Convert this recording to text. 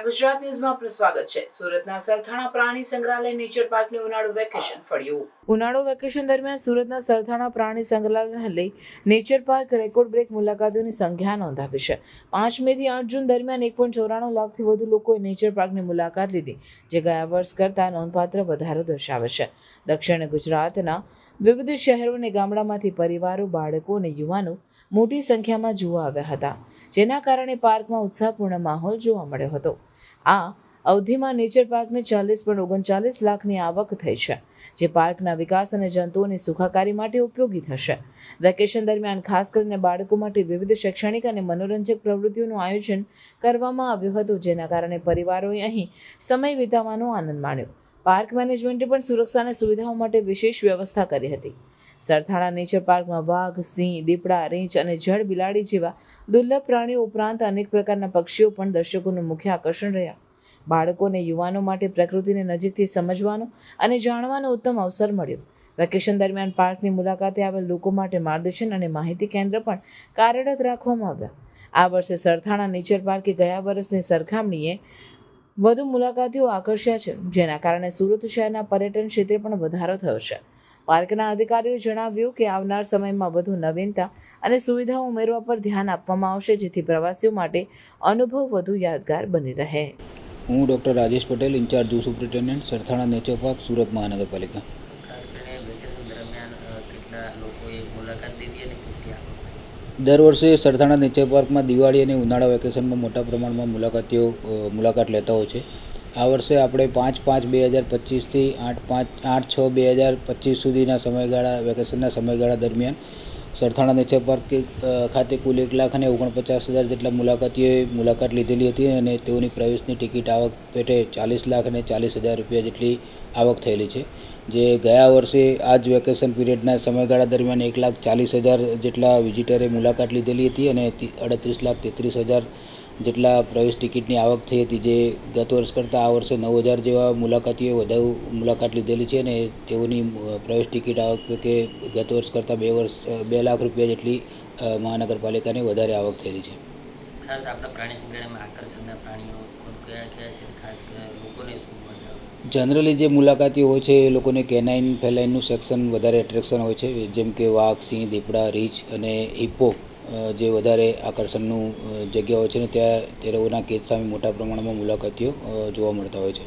નમસ્કાર, ગુજરાત ન્યૂઝમાં આપનું સ્વાગત છે। સુરતના સરથાણા પ્રાણી સંગ્રહાલય નેચર પાર્કનું ઉનાળુ વેકેશન ફળ્યું। ઉનાળુ વેકેશન દરમિયાન સુરતના સરથાણા પ્રાણી સંગ્રહાલયને લઈ નેચર પાર્ક રેકોર્ડ બ્રેક મુલાકાતીઓની સંખ્યા નોંધાવી છે। 5 મેથી 8 જૂન દરમિયાન 1.94 લાખથી વધુ લોકોએ નેચર પાર્કની મુલાકાત લીધી, જે ગયા વર્ષ કરતાં નોંધપાત્ર વધારો દર્શાવે છે। દક્ષિણ ગુજરાતના વિવિધ શહેરો અને ગામડામાંથી પરિવારો, બાળકો અને યુવાનો મોટી સંખ્યામાં જોવા આવ્યા હતા, જેના કારણે પાર્કમાં ઉત્સાહપૂર્ણ માહોલ જોવા મળ્યો હતો। આ અવધિમાં નેચર પાર્કને 40.39 લાખની આવક થઈ છે, જે પાર્કના વિકાસ અને જંતુઓની સુખાકારી માટે ઉપયોગી થશે। વેકેશન દરમિયાન ખાસ કરીને બાળકો માટે વિવિધ શૈક્ષણિક અને મનોરંજક પ્રવૃત્તિઓનું આયોજન કરવામાં આવ્યું હતું, જેના કારણે પરિવારોએ અહીં સમય વિતાવવાનો આનંદ માણ્યો। પાર્ક મેનેજમેન્ટે પણ સુરક્ષા અને સુવિધાઓ માટે વિશેષ વ્યવસ્થા કરી હતી। સરથાણા નેચર પાર્કમાં વાઘ, સિંહ, દીપડા, રીંછ અને જળ બિલાડી જેવા દુર્લભ પ્રાણીઓ ઉપરાંત અનેક પ્રકારના પક્ષીઓ પણ દર્શકોનું મુખ્ય આકર્ષણ રહ્યા। બાળકો અને યુવાનો માટે પ્રકૃતિને નજીકથી સમજવાનો અને જાણવાનો ઉત્તમ અવસર મળ્યો। વેકેશન દરમિયાન પાર્કની મુલાકાતે આવેલ લોકો માટે માર્ગદર્શન અને માહિતી કેન્દ્ર પણ કાર્યરત રાખવામાં આવ્યા। આ વર્ષે સરથાણા નેચર પાર્કે ગયા વર્ષની સરખામણીએ વધુ મુલાકાતીઓ આકર્ષ્યા છે, જેના કારણે સુરત શહેરના પર્યટન ક્ષેત્રે પણ વધારો થયો છે। પાર્કના અધિકારીઓએ જણાવ્યું કે આવનાર સમયમાં વધુ નવીનતા અને સુવિધાઓ ઉમેરવા પર ધ્યાન આપવામાં આવશે, જેથી પ્રવાસીઓ માટે અનુભવ વધુ યાદગાર બની રહે। હું doctor Rajesh Patel, incharge zoo superintendent, Sarthana nature park, Surat મહાનગરપાલિકા। ખાસ કરીને વેકેશન દરમિયાન કેટલા લોકોએ મુલાકાત લીધી અને કેટલી આવક? દર વર્ષે સરથાણા નેચર પાર્કમાં દિવાળી અને ઉનાળા વેકેશનમાં મોટા પ્રમાણમાં મુલાકાતીઓ મુલાકાત લેતા હોય છે। આ વર્ષે આપણે 5/5/2025થી 8/6/2025 સુધીના સમયગાળા વેકેશનના સમયગાળા દરમિયાન સરથાણા નેચર પાર્ક ખાતે કુલ 1,49,000 જેટલા મુલાકાતીઓએ મુલાકાત લીધેલી હતી અને તેઓની પ્રવેશની ટિકિટ આવક પેટે 40,40,000 રૂપિયા જેટલી આવક થયેલી છે, જે ગયા વર્ષે આ જ વેકેશન પીરિયડના સમયગાળા દરમિયાન 1,40,000 જેટલા વિઝિટરે મુલાકાત લીધેલી હતી અને 38,33,000 જેટલા પ્રવેશ ટિકિટની આવક થઈ હતી, જે ગત વર્ષ કરતાં આ વર્ષે 9,000 જેવા મુલાકાતીઓએ વધુ મુલાકાત લીધેલી છે અને તેઓની પ્રવેશ ટિકિટ આવક કે ગત વર્ષ કરતાં 2 લાખ રૂપિયા જેટલી મહાનગરપાલિકાની વધારે આવક થયેલી છે। ખાસ આપણા પ્રાણી સંગ્રહાલયમાં આકર્ષણના પ્રાણીઓ કયા કયા છે? ખાસ લોકોને શું મજા આવે? જનરલી જે મુલાકાતીઓ હોય છે એ લોકોને કેનાઇન ફેલાઇનનું સેક્શન વધારે એટ્રેક્શન હોય છે, જેમ કે વાઘ, સિંહ, દીપડા, રીંછ અને હિપ્પો જે વધારે આકર્ષણનું જગ્યા હોય છે ને ત્યાં તે લોકોના કેદ સામે મોટા પ્રમાણમાં મુલાકાતીઓ જોવા મળતા હોય છે।